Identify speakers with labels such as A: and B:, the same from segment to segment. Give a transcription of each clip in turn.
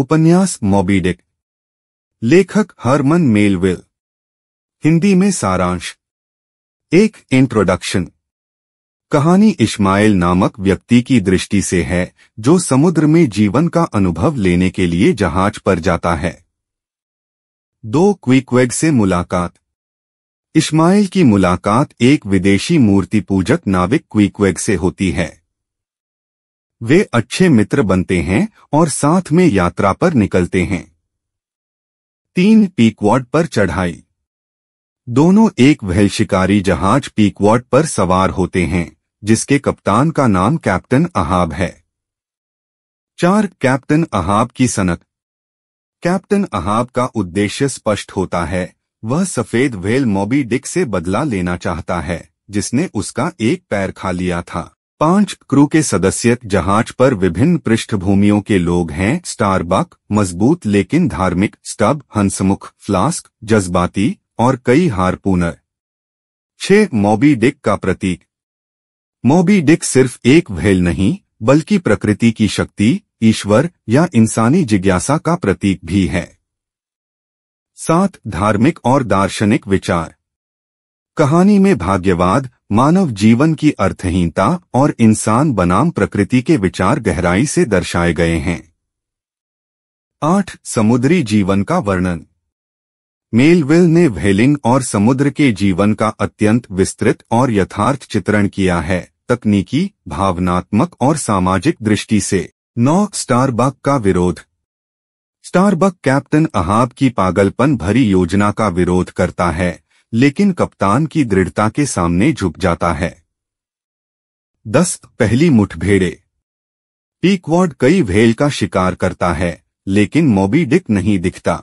A: उपन्यास मॉबी डिक। लेखक हरमन मेलविल। हिंदी में सारांश। एक इंट्रोडक्शन। कहानी इश्माइल नामक व्यक्ति की दृष्टि से है जो समुद्र में जीवन का अनुभव लेने के लिए जहाज पर जाता है। दो क्विकवेग से मुलाकात। इश्माइल की मुलाकात एक विदेशी मूर्ति पूजक नाविक क्विकवेग से होती है। वे अच्छे मित्र बनते हैं और साथ में यात्रा पर निकलते हैं। 3 पीकवॉड पर चढ़ाई। दोनों एक व्हेल शिकारी जहाज पीकवॉड पर सवार होते हैं जिसके कप्तान का नाम कैप्टन अहाब है। 4 कैप्टन अहाब की सनक। कैप्टन अहाब का उद्देश्य स्पष्ट होता है। वह सफेद व्हेल मॉबी डिक से बदला लेना चाहता है जिसने उसका एक पैर खा लिया था। 5 क्रू के सदस्य जहाज पर विभिन्न पृष्ठभूमियों के लोग हैं। स्टारबक मजबूत लेकिन धार्मिक, स्टब हंसमुख, फ्लास्क जज्बाती और कई हारपूनर। 6 मॉबी डिक का प्रतीक। मॉबी डिक सिर्फ एक व्हेल नहीं बल्कि प्रकृति की शक्ति, ईश्वर या इंसानी जिज्ञासा का प्रतीक भी है। 7 धार्मिक और दार्शनिक विचार। कहानी में भाग्यवाद, मानव जीवन की अर्थहीनता और इंसान बनाम प्रकृति के विचार गहराई से दर्शाए गए हैं। 8 समुद्री जीवन का वर्णन। मेलविल ने व्हेलिंग और समुद्र के जीवन का अत्यंत विस्तृत और यथार्थ चित्रण किया है, तकनीकी, भावनात्मक और सामाजिक दृष्टि से। 9 स्टारबक का विरोध। स्टारबक कैप्टन अहाब की पागलपन भरी योजना का विरोध करता है लेकिन कप्तान की दृढ़ता के सामने झुक जाता है। 10 पहली मुठभेड़े। पीकवॉड कई व्हेल का शिकार करता है लेकिन मॉबी डिक नहीं दिखता।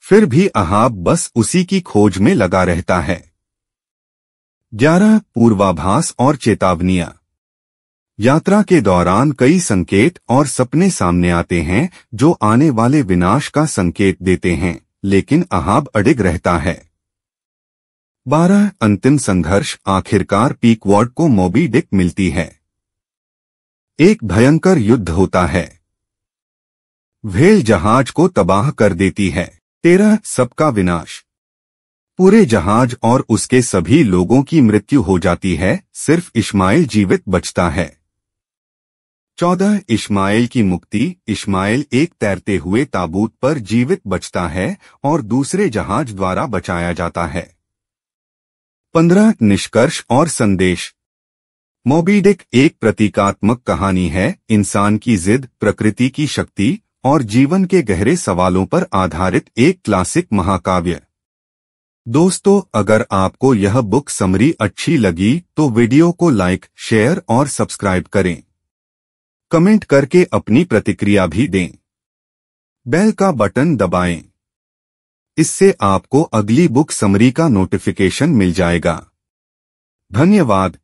A: फिर भी अहाब बस उसी की खोज में लगा रहता है। 11 पूर्वाभास और चेतावनियां। यात्रा के दौरान कई संकेत और सपने सामने आते हैं जो आने वाले विनाश का संकेत देते हैं, लेकिन अहाब अडिग रहता है। 12 अंतिम संघर्ष। आखिरकार पीकवॉड को मॉबी डिक मिलती है। एक भयंकर युद्ध होता है। व्हेल जहाज को तबाह कर देती है। 13 सबका विनाश। पूरे जहाज और उसके सभी लोगों की मृत्यु हो जाती है, सिर्फ इश्माइल जीवित बचता है। 14 इश्माइल की मुक्ति। इश्माइल एक तैरते हुए ताबूत पर जीवित बचता है और दूसरे जहाज द्वारा बचाया जाता है। 15 निष्कर्ष और संदेश। मॉबी डिक एक प्रतीकात्मक कहानी है, इंसान की जिद, प्रकृति की शक्ति और जीवन के गहरे सवालों पर आधारित एक क्लासिक महाकाव्य। दोस्तों, अगर आपको यह बुक समरी अच्छी लगी तो वीडियो को लाइक, शेयर और सब्सक्राइब करें। कमेंट करके अपनी प्रतिक्रिया भी दें। बेल का बटन दबाएं। इससे आपको अगली बुक समरी का नोटिफिकेशन मिल जाएगा। धन्यवाद।